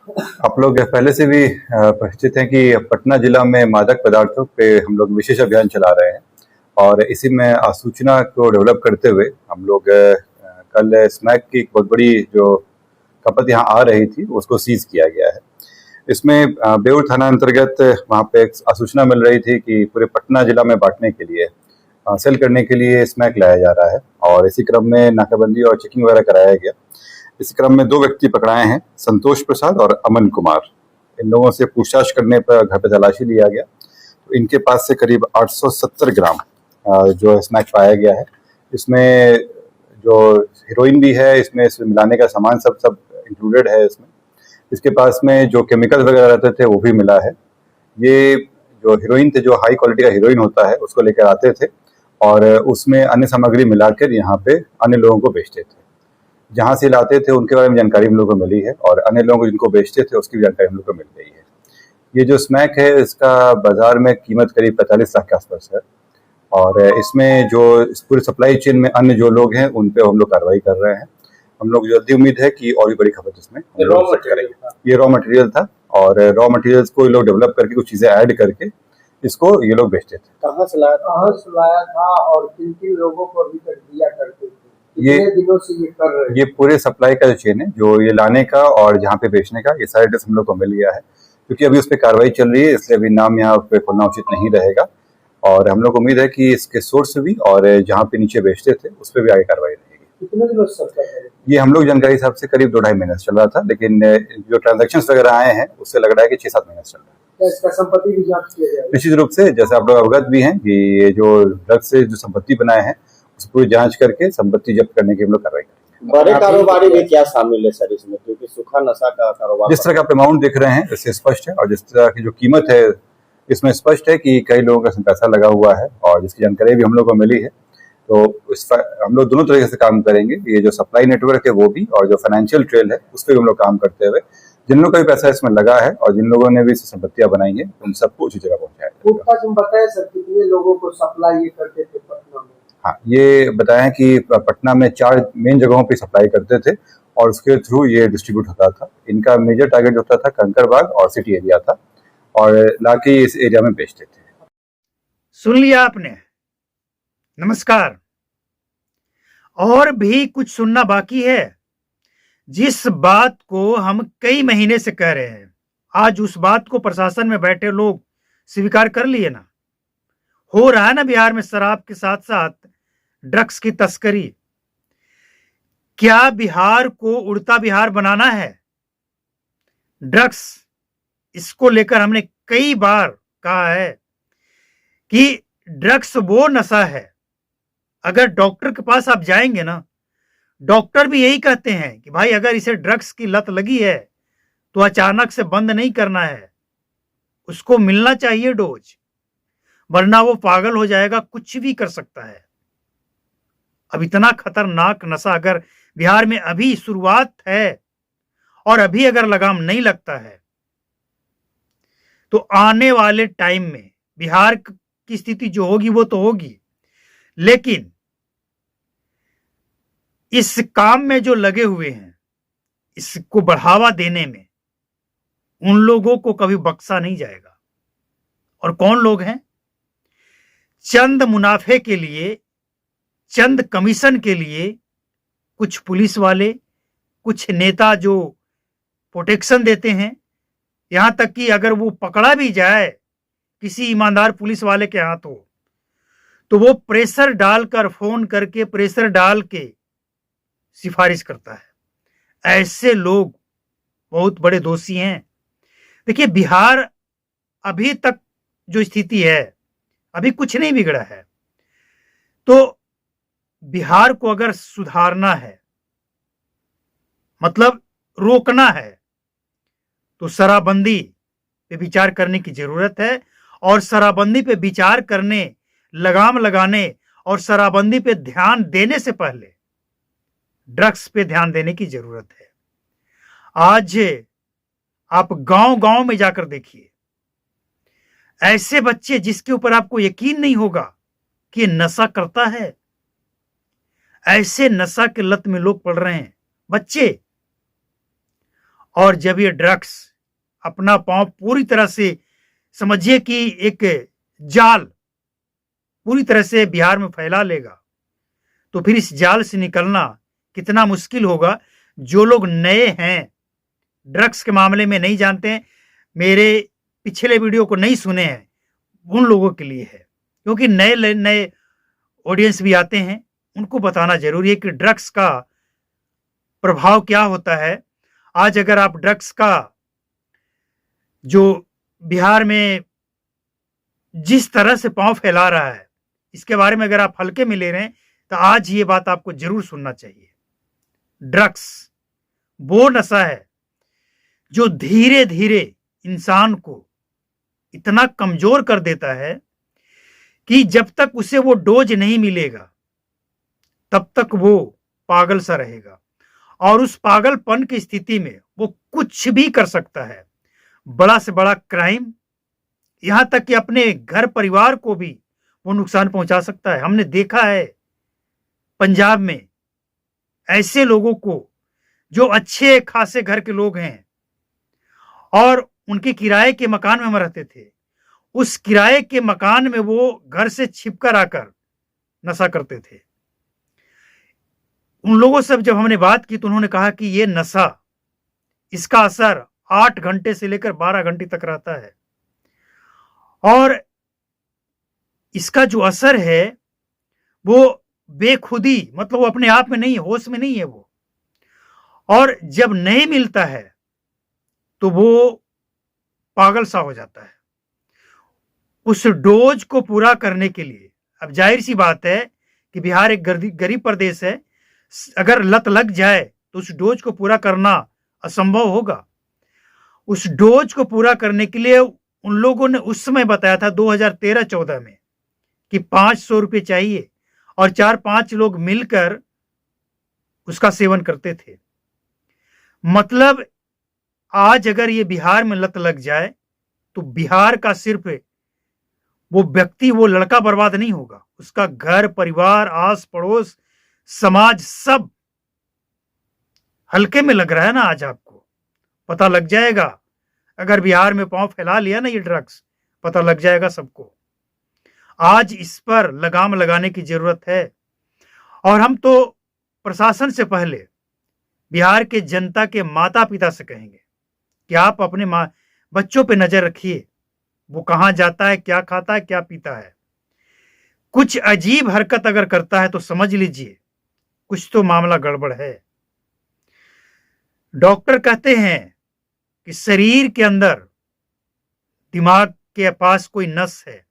आप लोग पहले से भी परिचित हैं कि पटना जिला में मादक पदार्थों पे हम लोग विशेष अभियान चला रहे हैं और इसी में आसूचना को डेवलप करते हुए हम लोग कल स्मैक की एक बहुत बड़ी जो खपत यहाँ आ रही थी उसको सीज किया गया है। इसमें बेउर थाना अंतर्गत वहाँ पे एक आसूचना मिल रही थी कि पूरे पटना जिला में बांटने के लिए सेल करने के लिए स्मैक लाया जा रहा है और इसी क्रम में नाकाबंदी और चेकिंग वगैरह कराया गया। इस क्रम में 2 व्यक्ति पकड़ाए हैं, संतोष प्रसाद और अमन कुमार। इन लोगों से पूछताछ करने पर घर पे तलाशी लिया गया तो इनके पास से करीब 870 ग्राम जो स्मैक पाया गया है। इसमें जो हीरोइन भी है, इसमें मिलाने का सामान सब सब इंक्लूडेड है इसमें। इसके पास में जो केमिकल वगैरह रहते थे वो भी मिला है। ये जो हीरोइन थे, जो हाई क्वालिटी का हीरोइन होता है, उसको लेकर आते थे और उसमें अन्य सामग्री मिलाकर यहाँ पे अन्य लोगों को बेचते थे। जहाँ से लाते थे उनके बारे में जानकारी हम लोगों को मिली है और अन्य लोगों को जिनको बेचते थे उसकी भी जानकारी हम लोग को मिल गई है। ये जो स्मैक है इसका बाजार में कीमत करीब 45 लाख के आसपास है और इसमें जो इस पूरे सप्लाई चेन में अन्य जो लोग हैं उन पे हम लोग कार्रवाई कर रहे हैं। हम लोग जल्दी उम्मीद है कि और भी बड़ी खपत इसमें हम लोग करेंगे। ये रॉ मटेरियल था और रॉ मटेरियल्स को ये लोग डेवलप करके कुछ चीजें ऐड करके इसको ये लोग बेचते थे। कहाँ से लाया था और किन किन लोगों को अभी तक दिया करते थे? ये दिनों से ये कर रहे हैं? ये पूरे सप्लाई का जो चेन है, जो ये लाने का और जहाँ पे बेचने का, ये सारे डिटेल्स हम लोग को मिल गया है। क्योंकि अभी उस पर कार्रवाई चल रही है इसलिए अभी नाम यहाँ पे खोलना उचित नहीं रहेगा और हम लोग को उम्मीद है कि इसके सोर्स भी और जहाँ पे नीचे बेचते थे उस पर भी आगे कार्रवाई रहेगी। कितने दिनों से चल रहा है? ये हम लोग जानकारी हिसाब से करीब 2-2.5 महीने से चल रहा था, लेकिन जो ट्रांजेक्शन वगैरह आए हैं उससे लग रहा है कि 6-7 महीने से चल रहा है। इसका संपत्ति भी जांच किया जाएगा निश्चित रूप से, जैसे आप लोग अवगत भी हैं कि ये जो ड्रग्स से जो संपत्ति बनाए हैं उस पूरी जांच करके संपत्ति जब्त करने की हम लोग कार्रवाई करेंगे। बड़े कारोबारी भी क्या शामिल है सर इसमें, क्योंकि सूखा नशा का कारोबार जिस तरह का आप अमाउंट देख रहे हैं इससे स्पष्ट है और जिस तरह की जो कीमत है इसमें स्पष्ट है कि कई लोगों का इसमें पैसा लगा हुआ है और जिसकी जानकारी भी हम लोग को मिली है। तो हम लोग दोनों तरीके से काम करेंगे, ये जो सप्लाई नेटवर्क है वो भी और जो फाइनेंशियल ट्रेल है उस पर भी हम लोग काम करते हुए जिन लोगों का भी पैसा इसमें लगा है और जिन लोगों ने भी संपत्तियां बनाई है उन सबको उसी जगह पहुंचाया। बताया सर कितने लोगों को सप्लाई ये करते थे पटना में? हाँ, ये बताया कि पटना में 4 मेन जगहों पे सप्लाई करते थे और उसके थ्रू ये डिस्ट्रीब्यूट होता था। इनका मेजर टारगेट होता था कंकड़बाग और सिटी एरिया था और लाके इस एरिया में बेचते थे। सुन लिया आपने। नमस्कार। और भी कुछ सुनना बाकी है। जिस बात को हम कई महीने से कह रहे हैं, आज उस बात को प्रशासन में बैठे लोग स्वीकार कर लिए ना। हो रहा है ना बिहार में शराब के साथ साथ ड्रग्स की तस्करी। क्या बिहार को उड़ता बिहार बनाना है? ड्रग्स, इसको लेकर हमने कई बार कहा है कि ड्रग्स वो नशा है, अगर डॉक्टर के पास आप जाएंगे ना, डॉक्टर भी यही कहते हैं कि भाई अगर इसे ड्रग्स की लत लगी है तो अचानक से बंद नहीं करना है, उसको मिलना चाहिए डोज, वरना वो पागल हो जाएगा, कुछ भी कर सकता है। अब इतना खतरनाक नशा अगर बिहार में अभी शुरुआत है और अभी अगर लगाम नहीं लगता है तो आने वाले टाइम में बिहार की स्थिति जो होगी वो तो होगी, लेकिन इस काम में जो लगे हुए हैं, इसको बढ़ावा देने में उन लोगों को कभी बख्शा नहीं जाएगा। और कौन लोग हैं? चंद मुनाफे के लिए, चंद कमीशन के लिए कुछ पुलिस वाले, कुछ नेता जो प्रोटेक्शन देते हैं, यहां तक कि अगर वो पकड़ा भी जाए किसी ईमानदार पुलिस वाले के हाथों तो वो प्रेशर डालकर, फोन करके प्रेशर डाल के सिफारिश करता है। ऐसे लोग बहुत बड़े दोषी हैं। देखिए, बिहार अभी तक जो स्थिति है, अभी कुछ नहीं बिगड़ा है। तो बिहार को अगर सुधारना है, मतलब रोकना है, तो शराबबंदी पे विचार करने की जरूरत है और शराबबंदी पे विचार करने, लगाम लगाने और शराबबंदी पे ध्यान देने से पहले ड्रग्स पे ध्यान देने की जरूरत है। आज आप गांव-गांव में जाकर देखिए, ऐसे बच्चे जिसके ऊपर आपको यकीन नहीं होगा कि ये नशा करता है, ऐसे नशा के लत में लोग पड़ रहे हैं, बच्चे। और जब ये ड्रग्स अपना पांव पूरी तरह से, समझिए कि एक जाल पूरी तरह से बिहार में फैला लेगा, तो फिर इस जाल से निकलना कितना मुश्किल होगा। जो लोग नए हैं, ड्रग्स के मामले में नहीं जानते हैं, मेरे पिछले वीडियो को नहीं सुने हैं, उन लोगों के लिए है, क्योंकि नए नए ऑडियंस भी आते हैं, उनको बताना जरूरी है कि ड्रग्स का प्रभाव क्या होता है। आज अगर आप ड्रग्स का जो बिहार में जिस तरह से पांव फैला रहा है, इसके बारे में अगर आप हल्के में ले रहे हैं, तो आज ये बात आपको जरूर सुनना चाहिए। ड्रग्स वो नशा है जो धीरे धीरे इंसान को इतना कमजोर कर देता है कि जब तक उसे वो डोज नहीं मिलेगा, तब तक वो पागल सा रहेगा, और उस पागलपन की स्थिति में वो कुछ भी कर सकता है। बड़ा से बड़ा क्राइम, यहां तक कि अपने घर परिवार को भी वो नुकसान पहुंचा सकता है। हमने देखा है पंजाब में ऐसे लोगों को जो अच्छे खासे घर के लोग हैं और उनके किराए के मकान में हम रहते थे, उस किराए के मकान में वो घर से छिपकर आकर नशा करते थे। उन लोगों से जब हमने बात की तो उन्होंने कहा कि ये नशा, इसका असर 8 घंटे से लेकर 12 घंटे तक रहता है, और इसका जो असर है वो बेखुदी, मतलब वो अपने आप में नहीं है, होश में नहीं है वो, और जब नहीं मिलता है तो वो पागल सा हो जाता है। उस डोज को पूरा करने के लिए, अब जाहिर सी बात है कि बिहार एक गरीब प्रदेश है, अगर लत लग जाए तो उस डोज को पूरा करना असंभव होगा। उस डोज को पूरा करने के लिए उन लोगों ने उस समय बताया था 2013-14 में कि 500 रुपये चाहिए, और 4-5 लोग मिलकर उसका सेवन करते थे। मतलब आज अगर ये बिहार में लत लग जाए तो बिहार का सिर्फ वो व्यक्ति, वो लड़का बर्बाद नहीं होगा, उसका घर परिवार, आस पड़ोस, समाज, सब हल्के में लग रहा है ना। आज आपको पता लग जाएगा, अगर बिहार में पांव फैला लिया ना ये ड्रग्स, पता लग जाएगा सबको। आज इस पर लगाम लगाने की जरूरत है, और हम तो प्रशासन से पहले बिहार के जनता के माता पिता से कहेंगे कि आप अपने बच्चों पे नजर रखिए, वो कहां जाता है, क्या खाता है, क्या पीता है। कुछ अजीब हरकत अगर करता है तो समझ लीजिए कुछ तो मामला गड़बड़ है। डॉक्टर कहते हैं कि शरीर के अंदर, दिमाग के पास कोई नस है,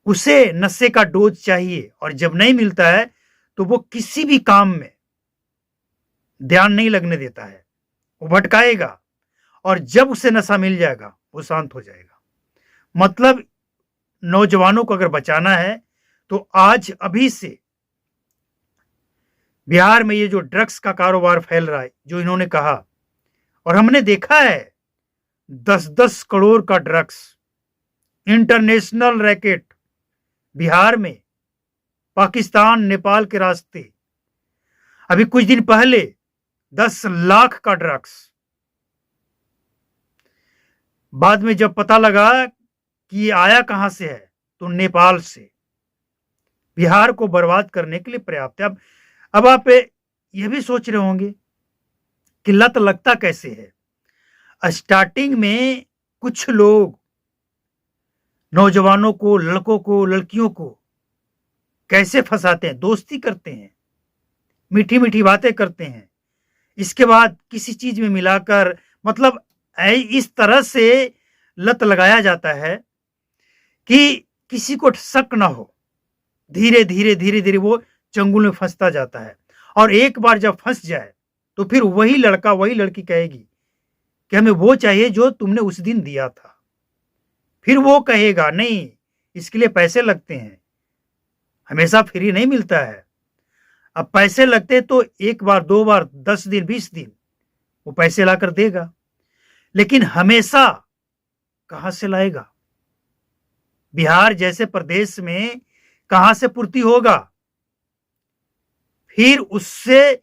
उसे नशे का डोज चाहिए, और जब नहीं मिलता है तो वो किसी भी काम में ध्यान नहीं लगने देता है, वो भटकाएगा, और जब उसे नशा मिल जाएगा वो शांत हो जाएगा। मतलब नौजवानों को अगर बचाना है तो आज अभी से बिहार में ये जो ड्रग्स का कारोबार फैल रहा है, जो इन्होंने कहा, और हमने देखा है 10-10 करोड़ का ड्रग्स, इंटरनेशनल रैकेट बिहार में, पाकिस्तान नेपाल के रास्ते। अभी कुछ दिन पहले 10 लाख का ड्रग्स, बाद में जब पता लगा कि ये आया कहां से है तो नेपाल से। बिहार को बर्बाद करने के लिए पर्याप्त है। अब आप यह भी सोच रहे होंगे कि लत लगता कैसे है। स्टार्टिंग में कुछ लोग नौजवानों को, लड़कों को, लड़कियों को कैसे फंसाते हैं, दोस्ती करते हैं, मीठी मीठी बातें करते हैं, इसके बाद किसी चीज में मिलाकर, मतलब इस तरह से लत लगाया जाता है कि किसी को शक ना हो। धीरे धीरे वो चंगुल में फंसता जाता है, और एक बार जब फंस जाए तो फिर वही लड़का, वही लड़की कहेगी कि हमें वो चाहिए जो तुमने उस दिन दिया था। फिर वो कहेगा नहीं, इसके लिए पैसे लगते हैं, हमेशा फ्री नहीं मिलता है। अब पैसे लगते तो 1 बार 2 बार 10 दिन 20 दिन वो पैसे लाकर देगा, लेकिन हमेशा कहां से लाएगा? बिहार जैसे प्रदेश में कहां से पूर्ति होगा? फिर उससे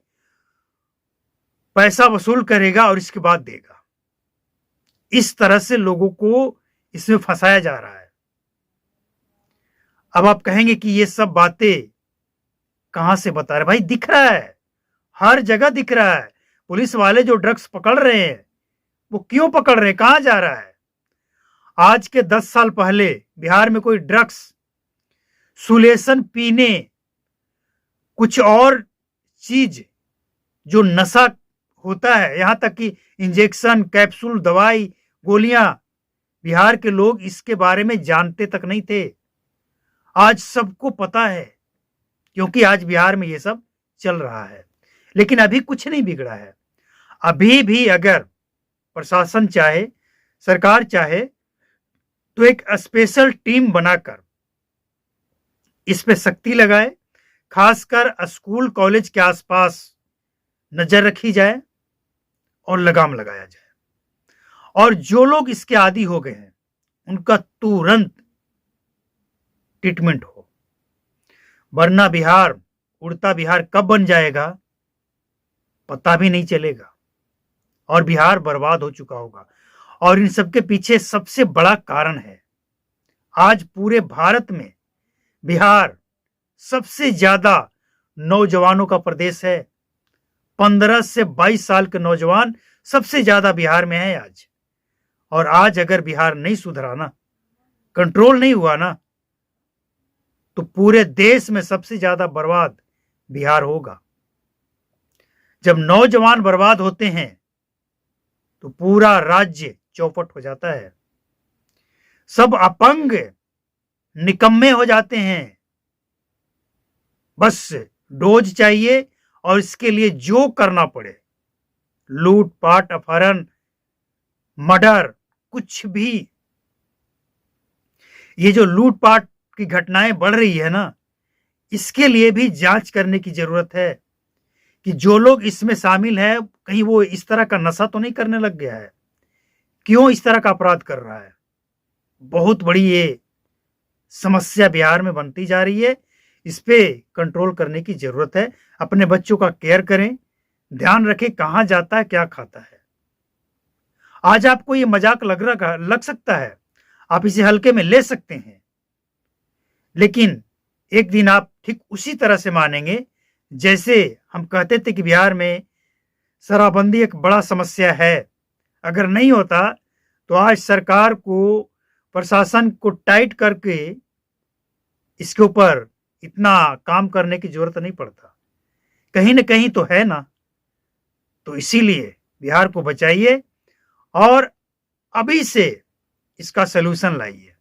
पैसा वसूल करेगा और इसके बाद देगा। इस तरह से लोगों को इसमें फंसाया जा रहा है। अब आप कहेंगे कि ये सब बातें कहां से बता रहे? भाई दिख रहा है, हर जगह दिख रहा है। पुलिस वाले जो ड्रग्स पकड़ रहे हैं वो क्यों पकड़ रहे हैं, कहां जा रहा है? आज के 10 साल पहले बिहार में कोई ड्रग्स, सुलेशन पीने, कुछ और चीज जो नशा होता है, यहां तक कि इंजेक्शन, कैप्सूल, दवाई, गोलियां, बिहार के लोग इसके बारे में जानते तक नहीं थे। आज सबको पता है, क्योंकि आज बिहार में ये सब चल रहा है। लेकिन अभी कुछ नहीं बिगड़ा है। अभी भी अगर प्रशासन चाहे, सरकार चाहे, तो एक स्पेशल टीम बनाकर इस पे सख्ती लगाए, खासकर स्कूल कॉलेज के आसपास नजर रखी जाए और लगाम लगाया जाए। और जो लोग इसके आदी हो गए हैं उनका तुरंत ट्रीटमेंट हो, वरना बिहार, उड़ता बिहार कब बन जाएगा पता भी नहीं चलेगा और बिहार बर्बाद हो चुका होगा। और इन सबके पीछे सबसे बड़ा कारण है, आज पूरे भारत में बिहार सबसे ज्यादा नौजवानों का प्रदेश है। 15 से 22 साल के नौजवान सबसे ज्यादा बिहार में है आज। और आज अगर बिहार नहीं सुधरा ना, कंट्रोल नहीं हुआ ना, तो पूरे देश में सबसे ज्यादा बर्बाद बिहार होगा। जब नौजवान बर्बाद होते हैं तो पूरा राज्य चौपट हो जाता है, सब अपंग, निकम्मे हो जाते हैं। बस डोज चाहिए और इसके लिए जो करना पड़े, लूटपाट, अपहरण, मर्डर, कुछ भी। ये जो लूटपाट की घटनाएं बढ़ रही है ना, इसके लिए भी जांच करने की जरूरत है कि जो लोग इसमें शामिल है, कहीं वो इस तरह का नशा तो नहीं करने लग गया है, क्यों इस तरह का अपराध कर रहा है। बहुत बड़ी ये समस्या बिहार में बनती जा रही है। इस पे कंट्रोल करने की जरूरत है। अपने बच्चों का केयर करें, ध्यान रखें कहां जाता है, क्या खाता है। आज आपको ये मजाक लग सकता है, आप इसे हल्के में ले सकते हैं, लेकिन एक दिन आप ठीक उसी तरह से मानेंगे जैसे हम कहते थे कि बिहार में शराबबंदी एक बड़ा समस्या है। अगर नहीं होता तो आज सरकार को, प्रशासन को टाइट करके इसके ऊपर इतना काम करने की जरूरत नहीं पड़ता। कहीं ना कहीं तो है ना। तो इसीलिए बिहार को बचाइए और अभी से इसका सलूशन लाइए।